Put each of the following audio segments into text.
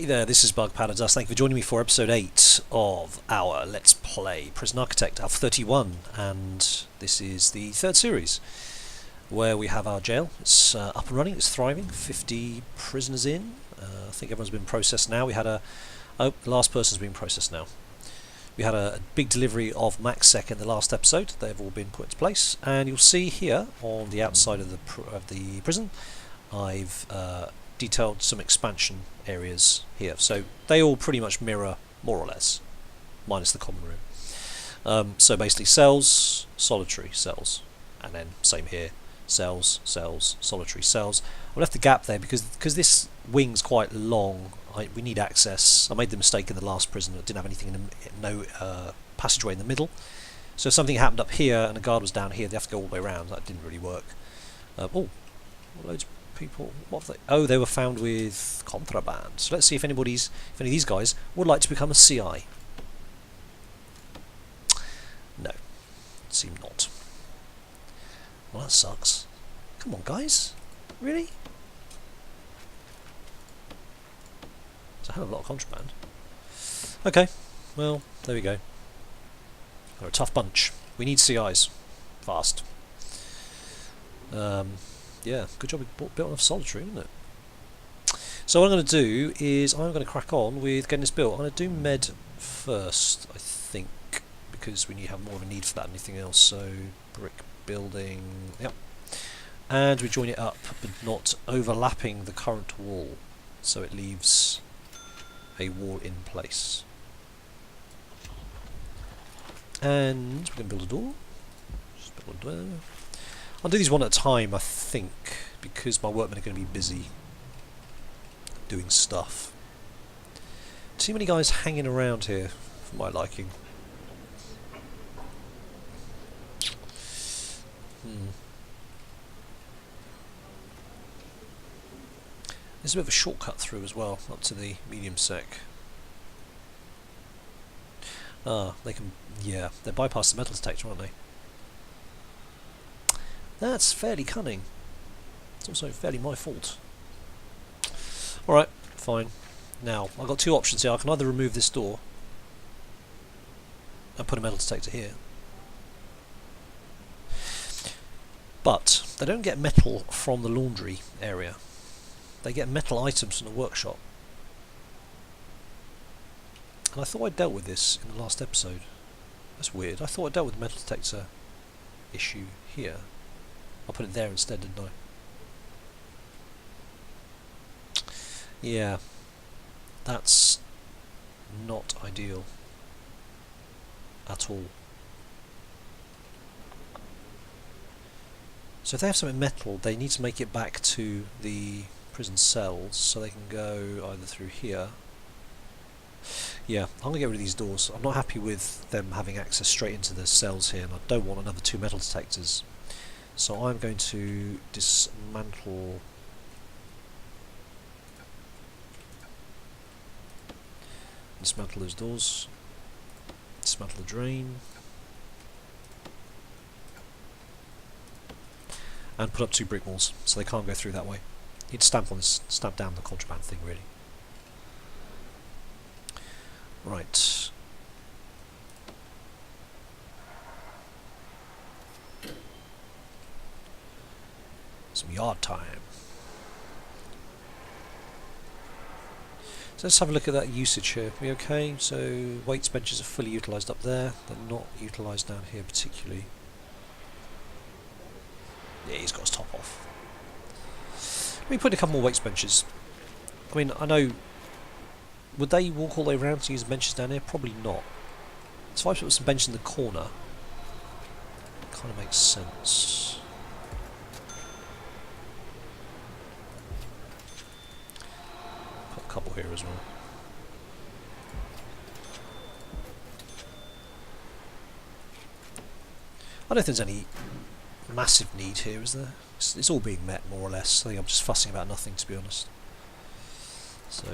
there, this is BugPowderDust. Thank you for joining me for episode 8 of our Let's Play Prison Architect Alpha 31, and this is the third series where we have our jail. It's up and running, it's thriving, 50 prisoners in. I think everyone's been processed now. We had the last person's been processed now. We had a big delivery of MaxSec in the last episode. They've all been put into place, and you'll see here on the outside of the prison I've detailed some expansion areas here. So they all pretty much mirror, more or less, minus the common room. So basically cells, solitary cells, and then same here, cells, cells, solitary cells. I left the gap there because this wing's quite long. We need access. I made the mistake in the last prison that didn't have anything no passageway in the middle. So if something happened up here and a guard was down here, they have to go all the way around. That didn't really work. Loads of people. What have they? Oh, they were found with contraband. So let's see if any of these guys would like to become a CI. No, seem not. Well, that sucks. Come on, guys. Really? It's a hell of a lot of contraband. Okay, well, there we go. They're a tough bunch. We need CIs. Fast. Yeah, good job we built enough solitary, isn't it? So what I'm going to do is I'm going to crack on with getting this built. I'm going to do med first, I think, because we have more of a need for that than anything else. So brick building, yep. And we join it up, but not overlapping the current wall, so it leaves a wall in place. And we're going to build a door. Just build a door. I'll do these one at a time, I think, because my workmen are going to be busy doing stuff. Too many guys hanging around here for my liking. There's a bit of a shortcut through as well, up to the medium sec. They can, yeah, they bypass the metal detector, aren't they? That's fairly cunning. It's also fairly my fault. Alright, fine. Now, I've got two options here. I can either remove this door and put a metal detector here. But they don't get metal from the laundry area. They get metal items from the workshop. And I thought I dealt with this in the last episode. That's weird. I thought I dealt with the metal detector issue here. I'll put it there instead, didn't I? Yeah, that's not ideal at all. So if they have something metal, they need to make it back to the prison cells, so they can go either through here. Yeah, I'm going to get rid of these doors. I'm not happy with them having access straight into the cells here, and I don't want another 2 metal detectors. So I'm going to dismantle those doors, dismantle the drain, and put up 2 brick walls so they can't go through that way. Need to stamp down the contraband thing, really. Right. Some yard time. So let's have a look at that usage here. Are we okay? So weights benches are fully utilised up there. They're not utilised down here particularly. Yeah, he's got his top off. Let me put a couple more weights benches. I mean, I know. Would they walk all the way around to use benches down here? Probably not. So if I put some bench in the corner, it kind of makes sense. Put a couple here as well. I don't think there's any massive need here, is there? It's all being met, more or less. I think I'm just fussing about nothing, to be honest. So,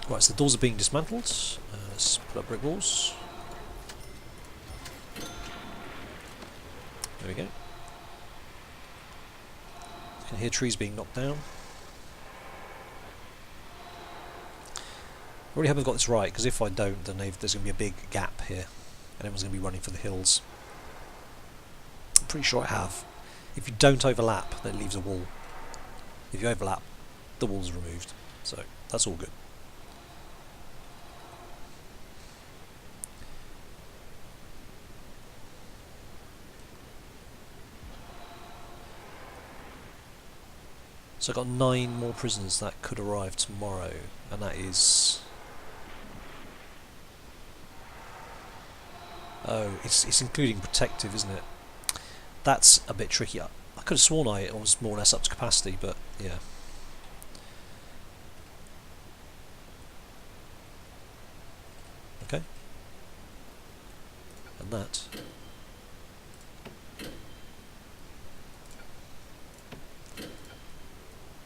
right, so the doors are being dismantled. Let's put up brick walls. There we go. You can hear trees being knocked down. really hope I've got this right, because if I don't, then there's going to be a big gap here, and everyone's going to be running for the hills. I'm pretty sure I have. If you don't overlap, then it leaves a wall. If you overlap, the wall's removed. So that's all good. So I've got 9 more prisoners that could arrive tomorrow, and that is... Oh, it's including protective, isn't it? That's a bit tricky. I could have sworn I was more or less up to capacity, but yeah. Okay. And that.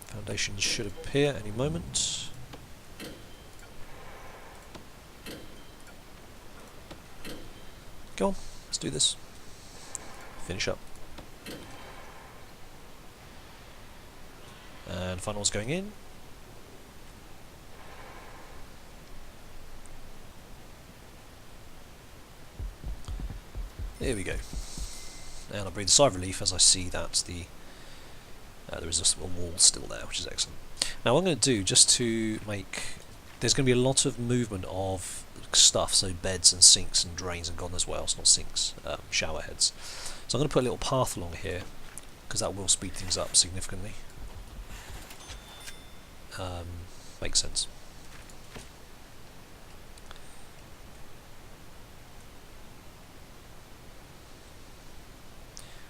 Foundations should appear any moment. Go on, let's do this. Finish up. And final one's going in. There we go. And I breathe a sigh of relief as I see that there is a wall still there, which is excellent. Now what I'm going to do, just to make... There's going to be a lot of movement of stuff, so beds and sinks and drains and God knows what else, not sinks, shower heads. So I'm going to put a little path along here, because that will speed things up significantly. Makes sense.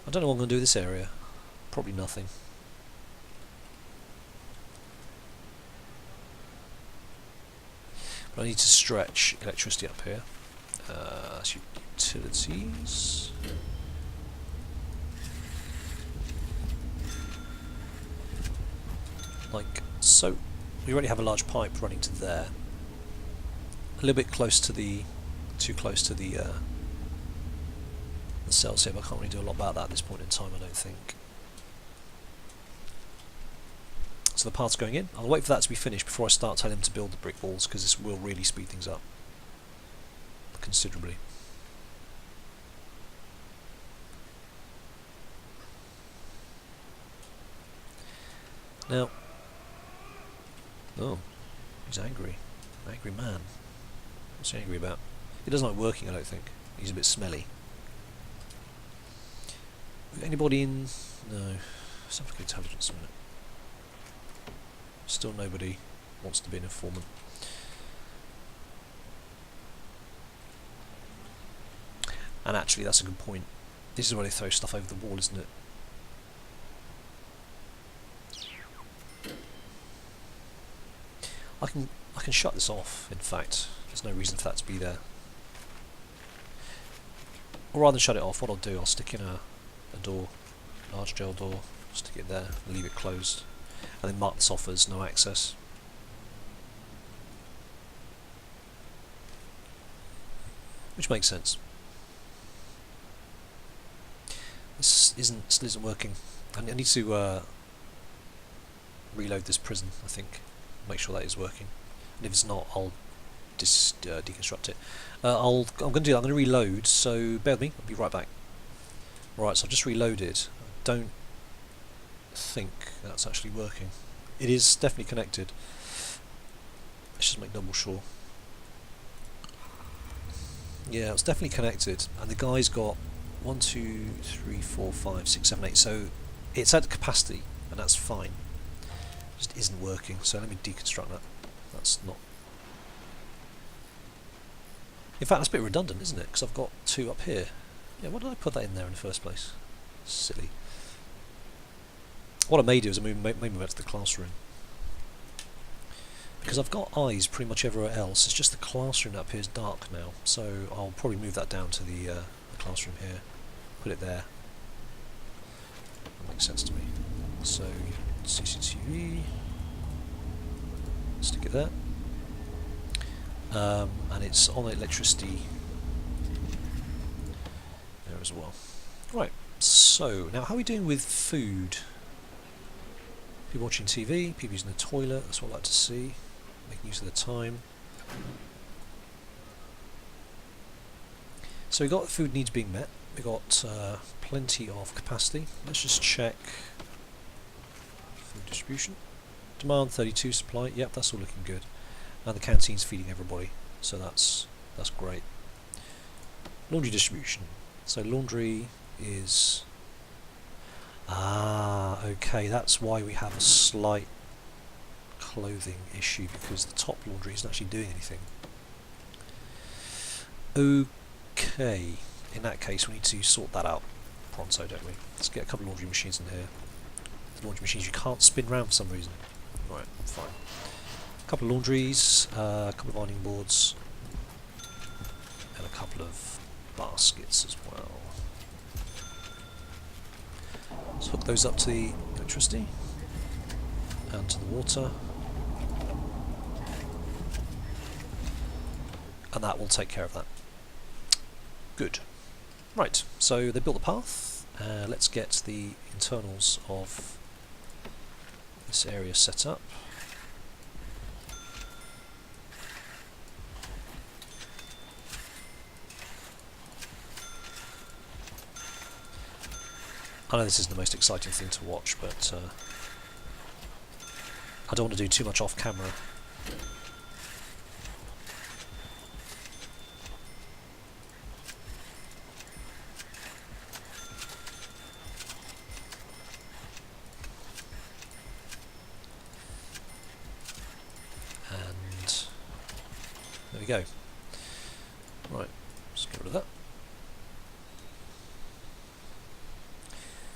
I don't know what I'm going to do with this area. Probably nothing. But I need to stretch electricity up here. That's utilities. Like so. We already have a large pipe running to there. A little bit close to the... too close to the cells here, but I can't really do a lot about that at this point in time, I don't think. So the path's going in. I'll wait for that to be finished before I start telling him to build the brick walls, because this will really speed things up considerably. Now, oh, he's angry. Angry man. What's he angry about? He doesn't like working, I don't think. He's a bit smelly. Anybody in... No. Let's have a look at intelligence a minute. Still nobody wants to be an informant. And actually, that's a good point. This is where they throw stuff over the wall, isn't it? I can shut this off, in fact. There's no reason for that to be there. Or rather than shut it off, what I'll do, I'll stick in a door, large jail door, stick it there, and leave it closed, and then mark this off as no access. Which makes sense. This still isn't working. I need to reload this prison, I think. Make sure that is working. And if it's not, I'll just deconstruct it. I'm going to do that. I'm going to reload, so bear with me, I'll be right back. Right, so I've just reloaded. I don't think that's actually working. It is definitely connected. Let's just make double sure. Yeah, it's definitely connected, and the guy's got 1, 2, 3, 4, 5, 6, 7, 8. So it's at capacity, and that's fine. It just isn't working. So let me deconstruct that. That's not. In fact, that's a bit redundant, isn't it? Because I've got 2 up here. Yeah, why did I put that in there in the first place? Silly. What I may do is I may move back to the classroom. Because I've got eyes pretty much everywhere else, it's just the classroom up here is dark now, so I'll probably move that down to the classroom here, put it there. That makes sense to me. So, CCTV, stick it there. And it's on electricity there as well. Right, so now how are we doing with food? People watching TV, people using the toilet, that's what I like to see. Making use of the time. So we got the food needs being met. We got plenty of capacity. Let's just check food distribution. Demand 32, supply. Yep, that's all looking good. And the canteen's feeding everybody, so that's great. Laundry distribution. So laundry is okay. That's why we have a slight clothing issue, because the top laundry isn't actually doing anything. Okay, in that case we need to sort that out pronto, don't we? Let's get a couple of laundry machines in here. The laundry machines you can't spin round for some reason. Right, fine. A couple of laundries, a couple of ironing boards, and a couple of baskets as well. Let's hook those up to the electricity and to the water, and that will take care of that. Good. Right, so they built the path. Let's get the internals of this area set up. I know this isn't the most exciting thing to watch, but I don't want to do too much off camera. And there we go. Right, let's get rid of that.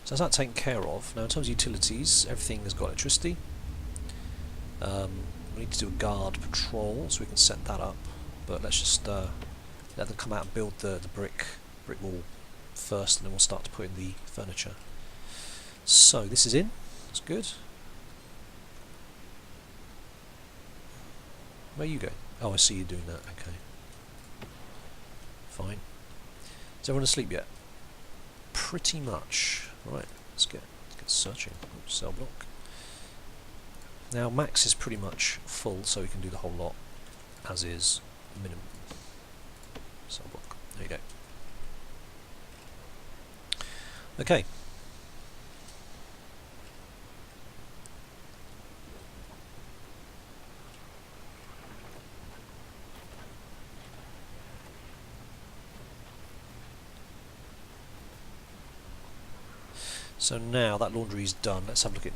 So that's that taken care of. Now in terms of utilities, everything has got electricity. We need to do a guard patrol, so we can set that up. But let's just let them come out and build the brick wall first, and then we'll start to put in the furniture. So this is in. That's good. Where are you going? Oh, I see you doing that. Okay. Fine. Is everyone asleep yet? Pretty much. Right, let's get searching. Cell block. Now max is pretty much full, so we can do the whole lot, as is minimum. Cell block. There you go. Okay. So now that laundry is done, let's have a look at,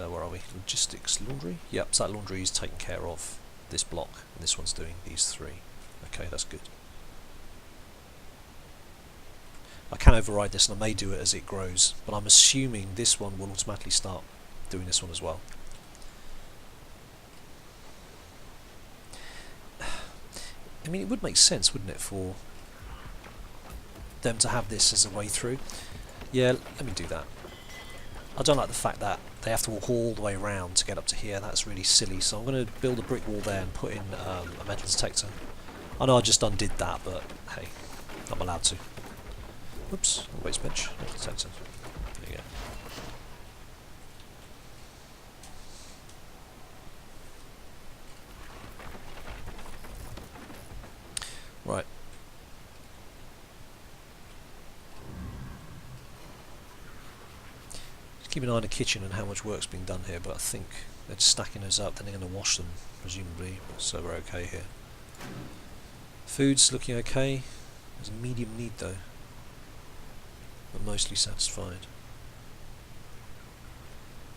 where are we? Logistics laundry? Yep, so that laundry is taking care of this block, and this one's doing these three. Okay, that's good. I can override this, and I may do it as it grows, but I'm assuming this one will automatically start doing this one as well. I mean, it would make sense, wouldn't it, for them to have this as a way through? Yeah, let me do that. I don't like the fact that they have to walk all the way around to get up to here. That's really silly, so I'm going to build a brick wall there and put in a metal detector. I know I just undid that, but hey, I'm allowed to. Oops, waste bench, metal detector. There you go. Right. Keep an eye on the kitchen and how much work's being done here, but I think they're just stacking those up, then they're going to wash them, presumably, so we're okay here. Food's looking okay. There's a medium need though, but mostly satisfied.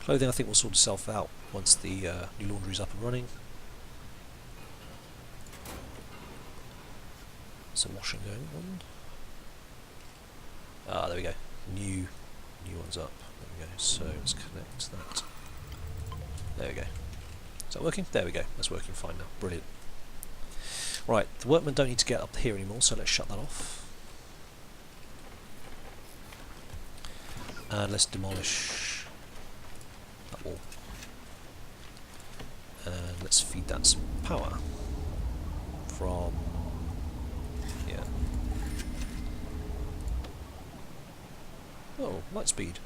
Clothing I think will sort itself out once the new laundry's up and running. So washing going on. Ah, there we go. New one's up. There we go. So let's connect that. There we go. Is that working? There we go. That's working fine now. Brilliant. Right, the workmen don't need to get up here anymore, so let's shut that off. And let's demolish that wall. And let's feed that some power from here. Oh, light speed.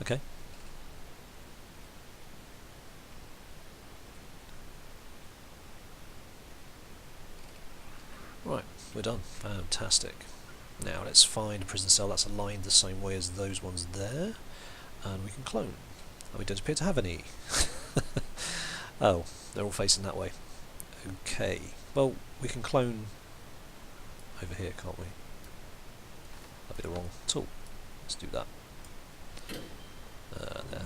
Okay. Right, we're done. Fantastic. Now let's find a prison cell that's aligned the same way as those ones there, and we can clone. And we don't appear to have any. Oh, they're all facing that way. Okay, well, we can clone over here, can't we? That'd be the wrong tool. Let's do that. There.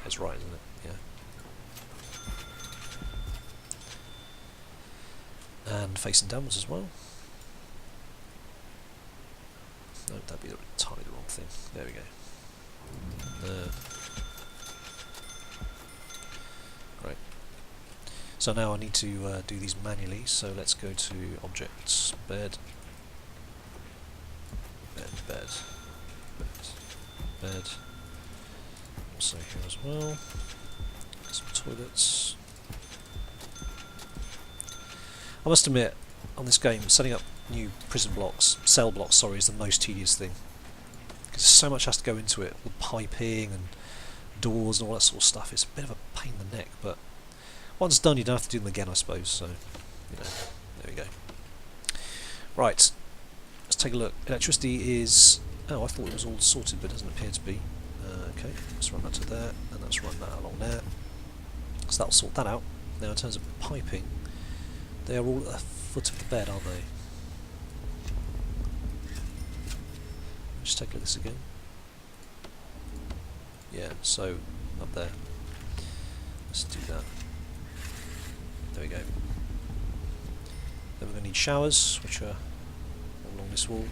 It's right, isn't it? Yeah. And facing downwards as well. No, that'd be entirely the wrong thing. There we go. Right. So now I need to do these manually, so let's go to Objects, Bed, Bed. Also here as well. Some toilets. I must admit, on this game, setting up new cell blocks, sorry, is the most tedious thing. Because so much has to go into it, with piping and doors and all that sort of stuff. It's a bit of a pain in the neck, but once done, you don't have to do them again, I suppose. So, there we go. Right, let's take a look. Electricity is... Oh, I thought it was all sorted, but it doesn't appear to be. Okay, let's run that to there, and let's run that along there. So that'll sort that out. Now, in terms of piping, they are all at the foot of the bed, aren't they? Just take a look at this again. Yeah, so up there. Let's do that. There we go. Then we're going to need showers, which are along this wall,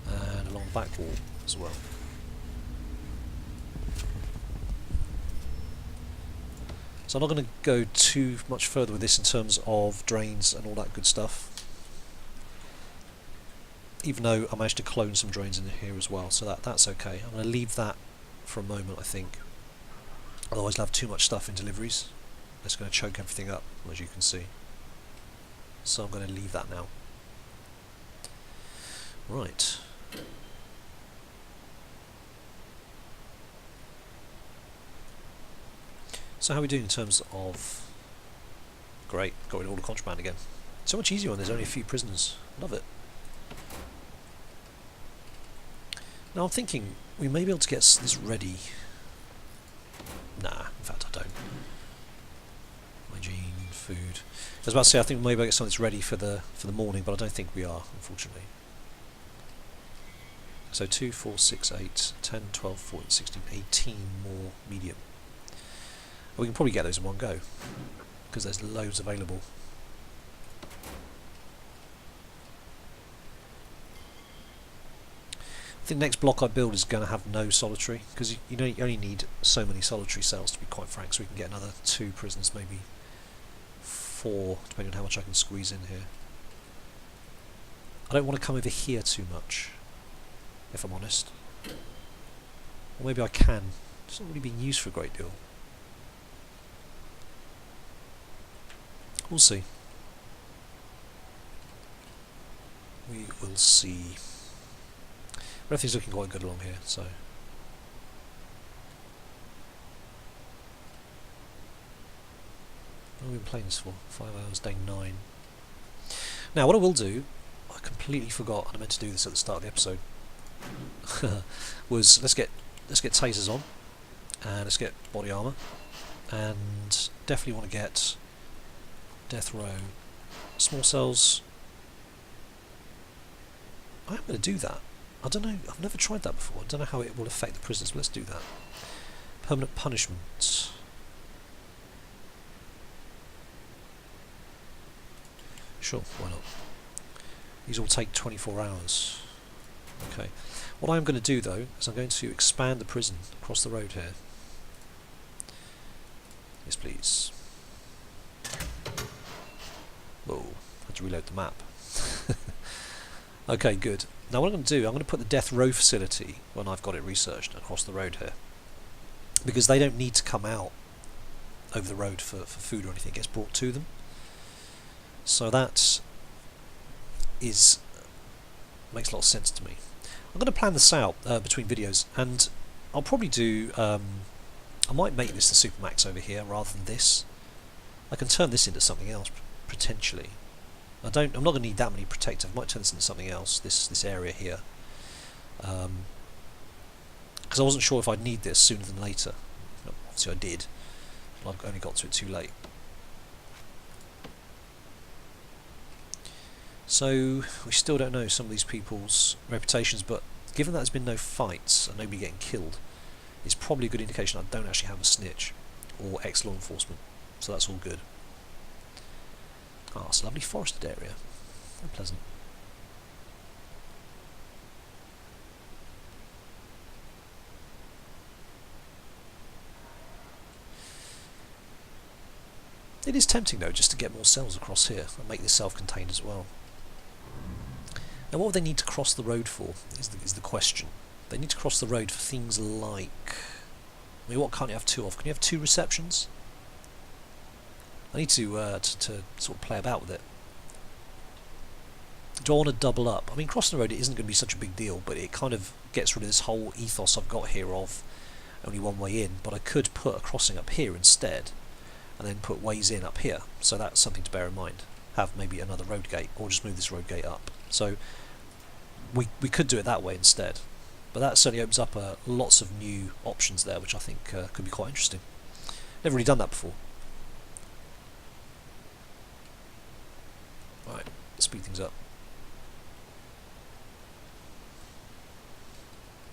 and along the back wall as well. So I'm not going to go too much further with this in terms of drains and all that good stuff, even though I managed to clone some drains in here as well, so that's okay. I'm going to leave that for a moment, I think. Otherwise I'll have too much stuff in deliveries. That's going to choke everything up, as you can see. So I'm going to leave that now. Right. So how are we doing in terms of... Great, got rid of all the contraband again. So much easier when there's only a few prisoners. Love it. Now I'm thinking we may be able to get this ready. Nah, in fact I don't. Hygiene, food. I was about to say I think maybe I get something that's ready for the morning, but I don't think we are, unfortunately. So 2, 4, 6, 8, 10, 12, 14, 16, 18 more medium. We can probably get those in one go, because there's loads available. I think the next block I build is going to have no solitary, because you only need so many solitary cells, to be quite frank, so we can get another 2 prisoners, maybe 4, depending on how much I can squeeze in here. I don't want to come over here too much, if I'm honest. Or maybe I can. It's not really being used for a great deal. We'll see. We will see. Everything's looking quite good along here, so. What have we been playing this for? 5 hours, day 9. Now, what I will do, I completely forgot, and I meant to do this at the start of the episode, was let's get tasers on, and let's get body armor, and definitely want to get death row, small cells. I am going to do that. I don't know, I've never tried that before. I don't know how it will affect the prisoners, but let's do that. Permanent punishment. Sure, why not? These all take 24 hours. Okay. What I'm going to do though, is I'm going to expand the prison across the road here. Yes please. Whoa, I had to reload the map. Okay, good. Now what I'm going to do, I'm going to put the death row facility, when I've got it researched, across the road here. Because they don't need to come out over the road for food or anything, it gets brought to them. So that makes a lot of sense to me. I'm going to plan this out between videos, and I'll probably do. I might make this the Supermax over here rather than this. I can turn this into something else potentially. I'm not going to need that many protective. I might turn this into something else. This area here, because I wasn't sure if I'd need this sooner than later. Obviously, I did, but I've only got to it too late. So we still don't know some of these people's reputations, but given that there's been no fights and nobody getting killed, it's probably a good indication I don't actually have a snitch or ex-law enforcement. So that's all good. Ah, it's a lovely forested area. Very pleasant. It is tempting though just to get more cells across here and make this self-contained as well. Now what would they need to cross the road for is the question. They need to cross the road for things like... I mean, what can't you have two of? Can you have two receptions? I need to sort of play about with it. Do I want to double up? I mean, crossing the road it isn't going to be such a big deal, but it kind of gets rid of this whole ethos I've got here of only one way in. But I could put a crossing up here instead, and then put ways in up here. So that's something to bear in mind. Have maybe another road gate, or just move this road gate up. So we could do it that way instead. But that certainly opens up lots of new options there, which I think could be quite interesting. Never really done that before. Right, speed things up.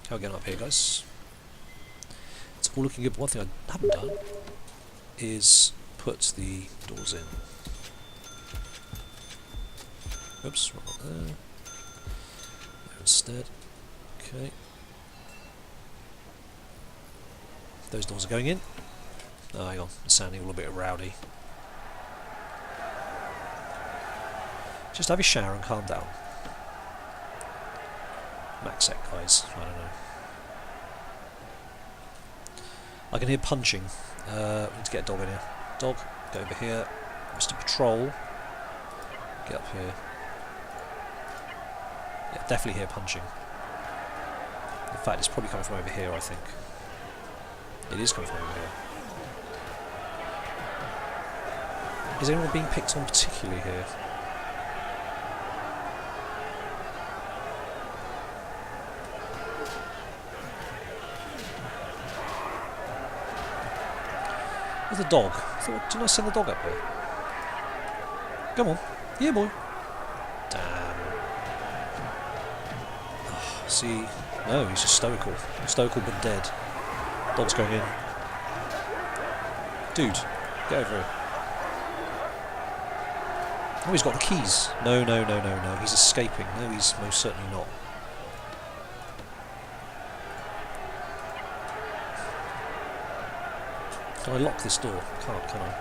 How are we getting up here, guys? It's all looking good, but one thing I haven't done is put the doors in. Oops, wrong one there. There instead. Okay. Those doors are going in. Oh, hang on, it's sounding a little bit rowdy. Just have your shower and calm down. Max sec, guys. I don't know. I can hear punching. We need to get a dog in here. Dog, go over here. Mr. Patrol, get up here. Yeah, definitely hear punching. In fact, it's probably coming from over here, I think. It is coming from over here. Is anyone being picked on particularly here? Where's the dog? Didn't I send the dog up here? Come on. Yeah, boy. Damn. Oh, see? No, he's just stoical. Stoical but dead. Dog's going in. Dude, get over here. Oh, he's got the keys. No, no, no, no, no. He's escaping. No, he's most certainly not. Can I lock this door? Can't, can I?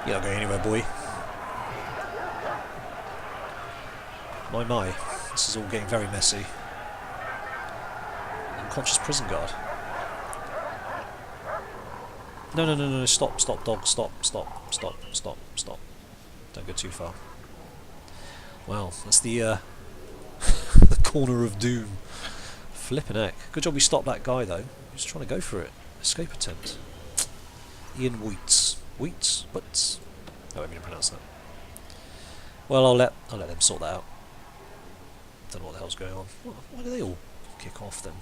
You're not going anywhere, boy. My. This is all getting very messy. Unconscious prison guard. No, no, no, no, stop, stop, dog, stop, stop, stop, stop, stop. Don't go too far. Well, that's the the corner of doom. Flippin' heck. Good job we stopped that guy though. He was trying to go for it. Escape attempt. Ian Wheats. Wheats? But I don't mean to pronounce that. Well, I'll let them sort that out. Don't know what the hell's going on. Why do they all kick off then?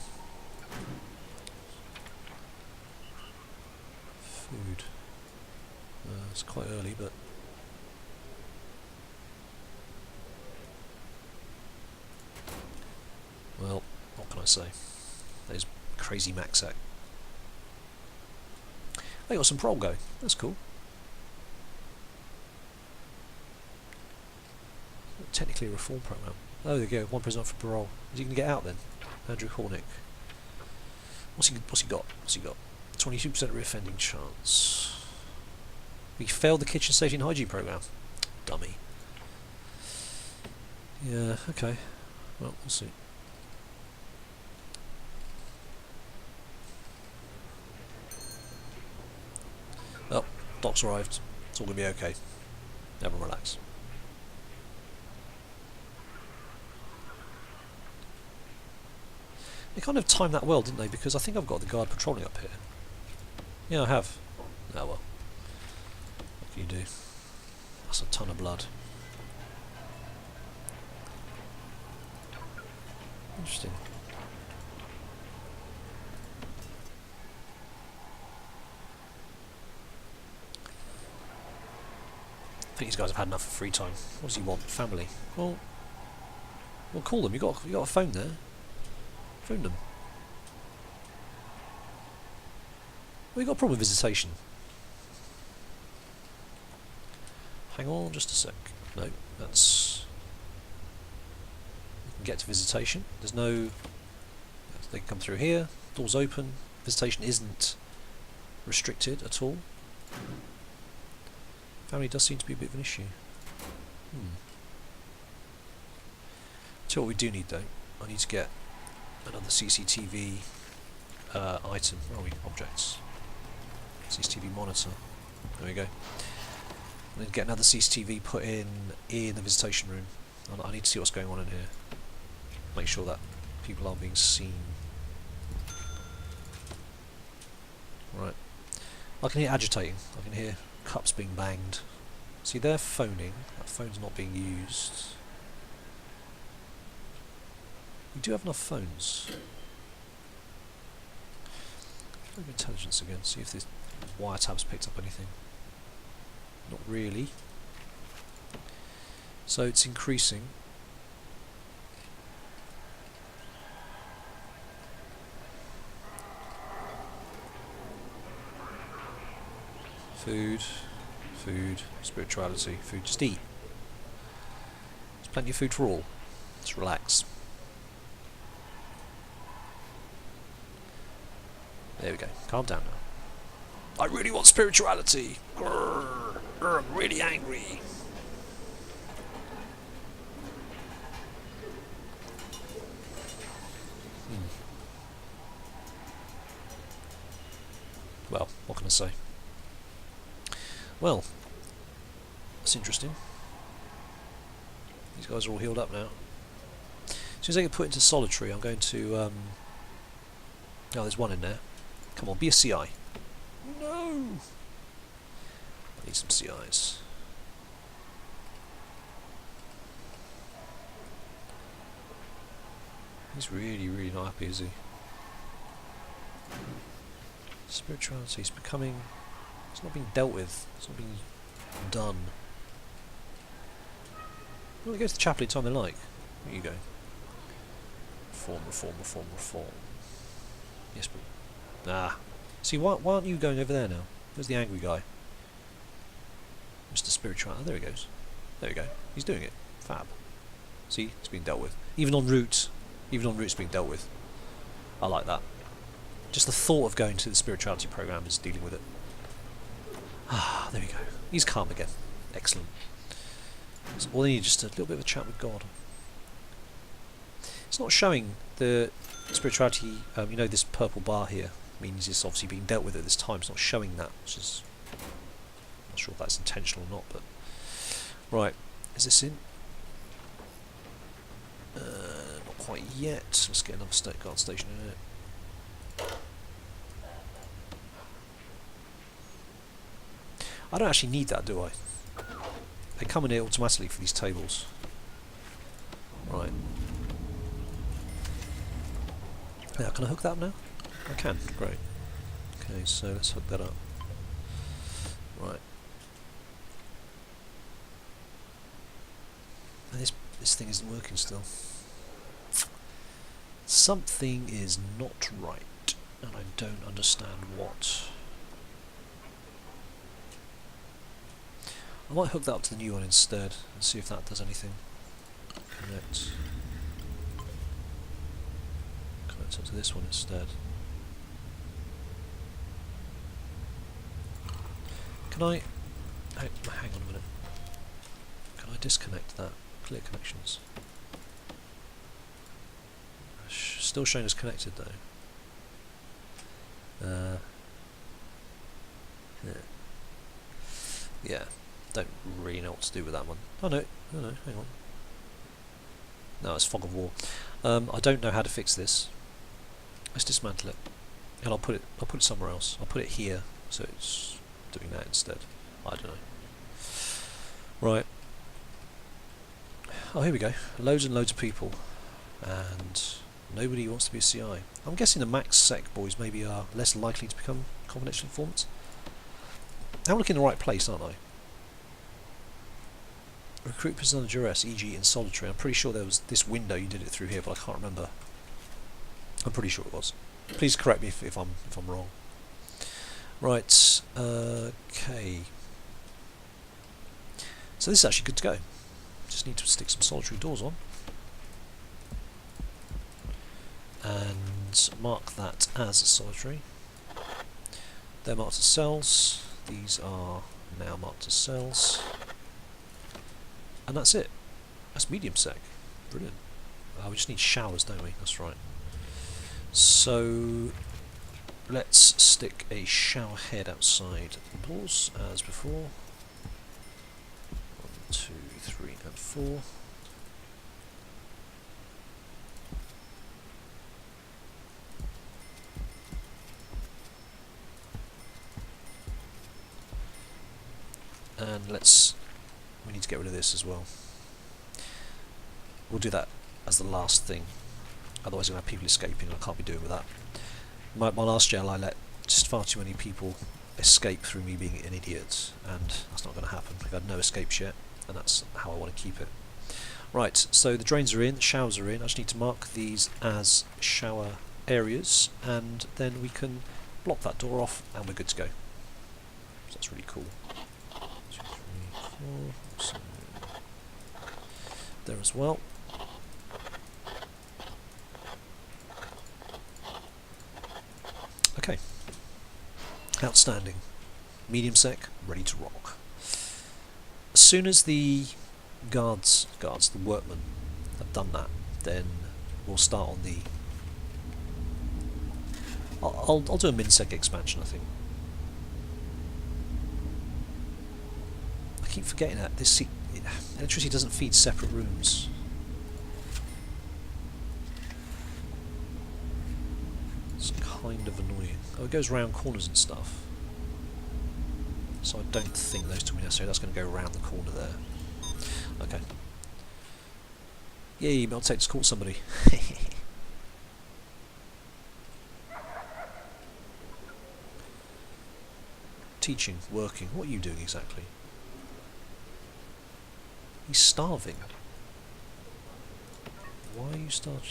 Food. It's quite early, but well, what can I say? There's crazy Maxac. They got some parole going. That's cool. Technically a reform program. Oh, there you go. One prisoner for parole. Is he going to get out then? Andrew Hornick. What's he got? What's he got? 22% reoffending chance. He failed the kitchen safety and hygiene program. Dummy. Yeah. Okay. Well, we'll see. Oh, doc's arrived. It's all going to be okay. Everyone relax. They kind of timed that well, didn't they? Because I think I've got the guard patrolling up here. Yeah, I have. Oh well. What can you do? That's a ton of blood. Interesting. I think these guys have had enough of free time. What does he want? Family. Well, call them. You got a phone there. Phone them. Well, you got a problem with visitation. Hang on, just a sec. No, that's. We can get to visitation. There's no. They can come through here. Doors open. Visitation isn't restricted at all. Family does seem to be a bit of an issue. Tell you what we do need though. I need to get another CCTV item. Where are we? Objects. CCTV monitor. There we go. I need to get another CCTV put in the visitation room. I need to see what's going on in here. Make sure that people are being seen. Right. I can hear agitating. I can hear cups being banged. See, they're phoning. That phone's not being used. We do have enough phones. Look at intelligence again. See if this wiretab's picked up anything. Not really. So it's increasing. Food, spirituality, food. Just eat. There's plenty of food for all. Just relax. There we go. Calm down now. I really want spirituality. Grrr, grrr, I'm really angry. Well, what can I say? Well, that's interesting. These guys are all healed up now. As soon as they get put into solitary, I'm going to... Oh, there's one in there. Come on, be a CI. No! I need some CIs. He's really, really not happy, is he? Spirituality is becoming... It's not being dealt with. It's not being done. Well, they go to the chapel anytime they like. There you go. Reform, reform, reform, reform. Yes, but... Ah. See, why aren't you going over there now? Where's the angry guy? Mr. Spiritual. Oh, there he goes. There we go. He's doing it. Fab. See, it's being dealt with. Even en route it's being dealt with. I like that. Just the thought of going to the spirituality program is dealing with it. Ah, there we go. He's calm again. Excellent. So all they need is just a little bit of a chat with God. It's not showing the spirituality, you know, this purple bar here means it's obviously being dealt with at this time. It's not showing that, which is... I'm not sure if that's intentional or not, but... Right, is this in? Not quite yet. Let's get another state guard station in it. I don't actually need that, do I? They come in here automatically for these tables. Right. Now, can I hook that up now? I can, great. Okay, so let's hook that up. Right. And this thing isn't working still. Something is not right, and I don't understand what. I might hook that up to the new one instead and see if that does anything. Connect up to this one instead. Can I... hang on a minute. Can I disconnect that? Clear connections. Still showing as connected though. Yeah. Don't really know what to do with that one. Oh no, hang on. No, it's fog of war. I don't know how to fix this. Let's dismantle it, and I'll put it somewhere else. I'll put it here, so it's doing that instead. I don't know. Right. Oh, here we go. Loads and loads of people, and nobody wants to be a CI. I'm guessing the max sec boys maybe are less likely to become confidential informants. I'm looking in the right place, aren't I? Recruit prisoners under duress, e.g. in solitary. I'm pretty sure there was this window you did it through here, but I can't remember. I'm pretty sure it was. Please correct me if I'm wrong. Right. Okay. So this is actually good to go. Just need to stick some solitary doors on. And mark that as a solitary. They're marked as cells. These are now marked as cells. And that's it. That's medium sec. Brilliant. We just need showers, don't we? That's right. So let's stick a shower head outside the doors as before. 1, 2, 3 and 4. And we need to get rid of this as well. We'll do that as the last thing. Otherwise we're going to have people escaping, and I can't be doing with that. My last jail I let just far too many people escape through me being an idiot, and that's not going to happen. I've had no escapes yet, and that's how I want to keep it. Right, so the drains are in, the showers are in. I just need to mark these as shower areas, and then we can block that door off, and we're good to go. So that's really cool. 2, 3, 4. So there as well. Okay. Outstanding. Medium sec, ready to rock. As soon as the guards, the workmen, have done that, then we'll start on the... I'll do a min-sec expansion, I think. I keep forgetting that this electricity doesn't feed separate rooms. It's kind of annoying. Oh, it goes round corners and stuff. So I don't think those two are necessary. That's going to go around the corner there. Okay. Yay, Meltec's caught somebody. Teaching, working. What are you doing exactly? He's starving. Why are you starving?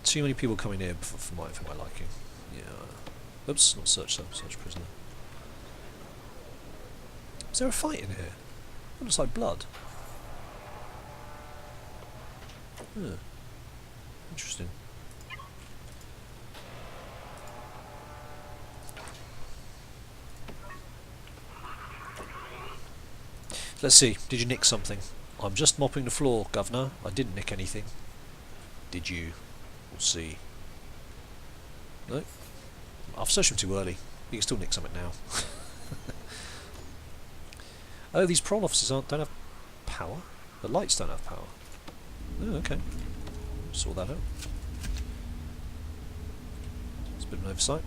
Too many people coming here for my liking. Yeah. Oops, not search cell, search prisoner. Is there a fight in here? It looks like blood. Interesting. Let's see, did you nick something? I'm just mopping the floor, Governor. I didn't nick anything. Did you? We'll see. No? I've searched him too early. You can still nick something now. Oh, these parole officers don't have power? The lights don't have power. Oh, okay. Saw that out. It's a bit of an oversight.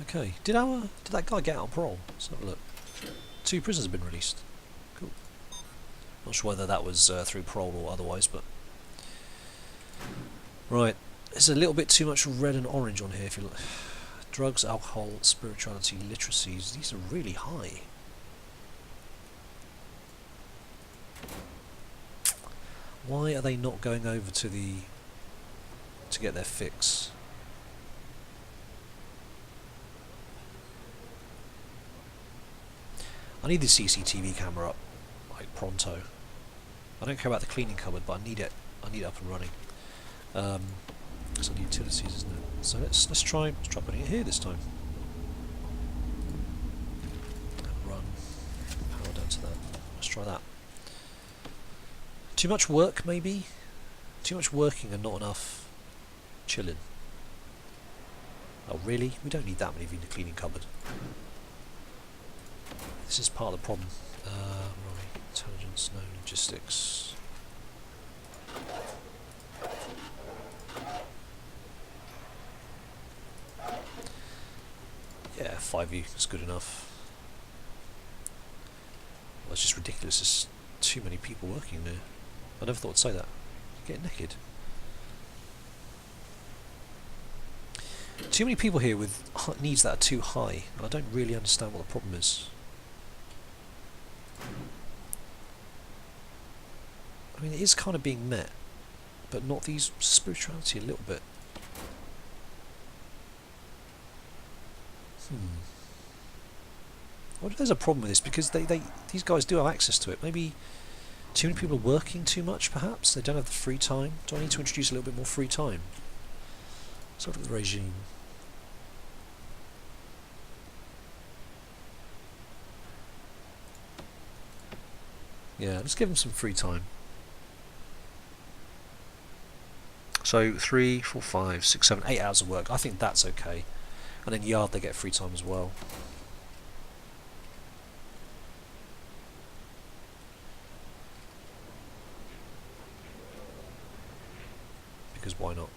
Okay. Did that guy get out on parole? Let's have a look. 2 prisoners have been released. Cool. Not sure whether that was through parole or otherwise, but right. There's a little bit too much red and orange on here. If you look, drugs, alcohol, spirituality, literacies. These are really high. Why are they not going over to get their fix? I need the CCTV camera up, like pronto. I don't care about the cleaning cupboard, but I need it. I need it up and running. It's on the utilities, isn't it? So let's try putting it here this time. Run. Power down to that. Let's try that. Too much work, maybe? Too much working and not enough chilling. Oh really? We don't need that many in the cleaning cupboard. This is part of the problem. Right, intelligence, no logistics. Yeah, 5e is good enough. Well, it's just ridiculous. There's too many people working there. I never thought I'd say that. You get naked. Too many people here with needs that are too high, and I don't really understand what the problem is. I mean, it is kind of being met, but not these spirituality a little bit. I wonder if there's a problem with this, because these guys do have access to it. Maybe too many people are working too much, perhaps? They don't have the free time. Do I need to introduce a little bit more free time? Let's look at the regime. Yeah, let's give them some free time. So 3, 4, 5, 6, 7, 8 hours of work. I think that's okay. And then yard, they get free time as well. Because why not?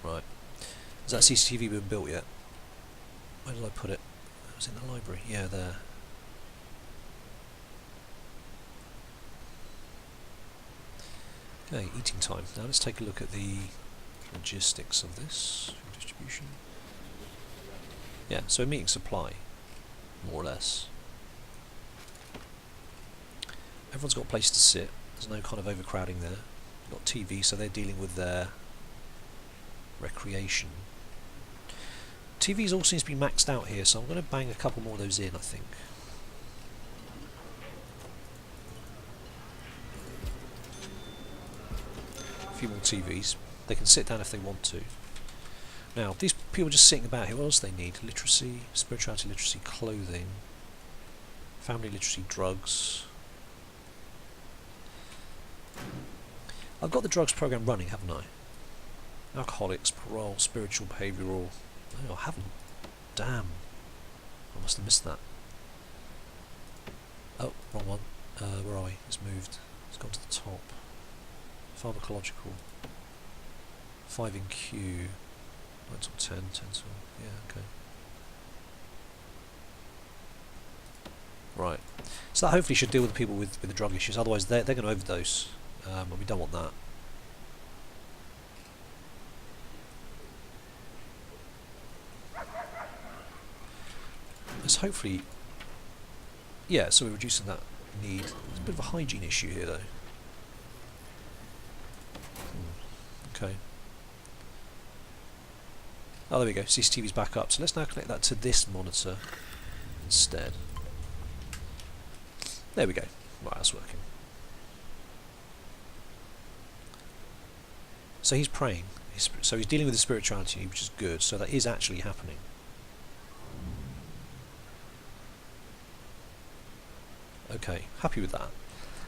Right. Has that CCTV been built yet? Where did I put it? It was in the library. Yeah, there. Okay, eating time. Now let's take a look at the logistics of this. Distribution. Yeah, so we're meeting supply, more or less. Everyone's got a place to sit. There's no kind of overcrowding there. Got TV, so they're dealing with their recreation. TVs all seems to be maxed out here, so I'm going to bang a couple more of those in, I think. A few more TVs. They can sit down if they want to. Now, these people just sitting about here, what else do they need? Literacy, spirituality literacy, clothing, family literacy, drugs. I've got the drugs program running, haven't I? Alcoholics, parole, spiritual, behavioural. No, I haven't. Damn. I must have missed that. Oh, wrong one. Where are we? It's moved. It's gone to the top. Pharmacological. 5 in Q. 9 till 10, 10 till... yeah, okay. Right. So that hopefully should deal with the people with the drug issues, otherwise they're going to overdose. And we don't want that. Let's hopefully... yeah, so we're reducing that need. There's a bit of a hygiene issue here, though. Okay. Oh, there we go. CCTV's back up. So let's now connect that to this monitor instead. There we go. Right, that's working. So he's praying. So he's dealing with the spirituality, which is good. So that is actually happening. Okay, happy with that.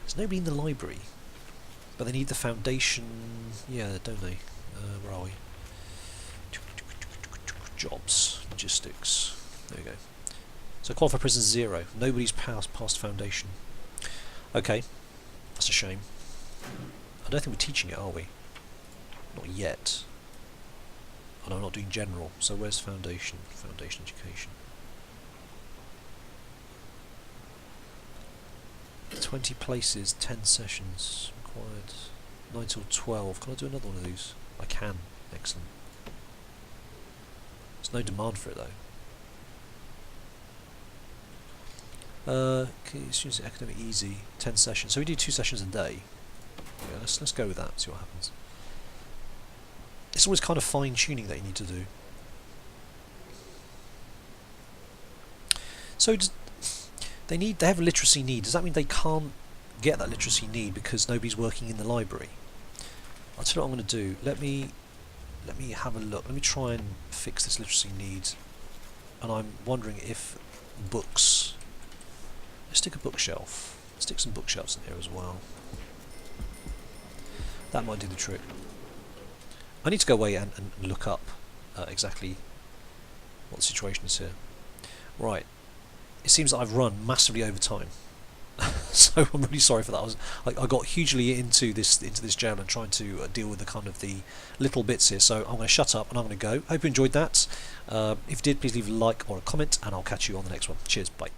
There's nobody in the library, but they need the foundation. Yeah, don't they? Where are we? Jobs, logistics. There we go. So qualified prisoners 0. Nobody's past foundation. Okay, that's a shame. I don't think we're teaching it, are we? Not yet. Oh no, I'm not doing general. So where's foundation? Foundation education. 20 places, 10 sessions required. 9 till 12. Can I do another one of these? I can. Excellent. There's no demand for it though. Students academic easy. 10 sessions. So we do 2 sessions a day. Yeah, let's go with that. See what happens. It's always kind of fine tuning that you need to do. So they have a literacy need. Does that mean they can't get that literacy need because nobody's working in the library? I'll tell you what I'm going to do. Let me have a look. Let me try and fix this literacy need. And I'm wondering if books. Let's stick a bookshelf. Stick some bookshelves in here as well. That might do the trick. I need to go away and look up exactly what the situation is here. Right. it seems that I've run massively over time. So I'm really sorry for that. I got hugely into this jail and trying to deal with the kind of the little bits here. So I'm going to shut up and I'm going to go. Hope you enjoyed that. If you did, please leave a like or a comment, and I'll catch you on the next one. Cheers, bye.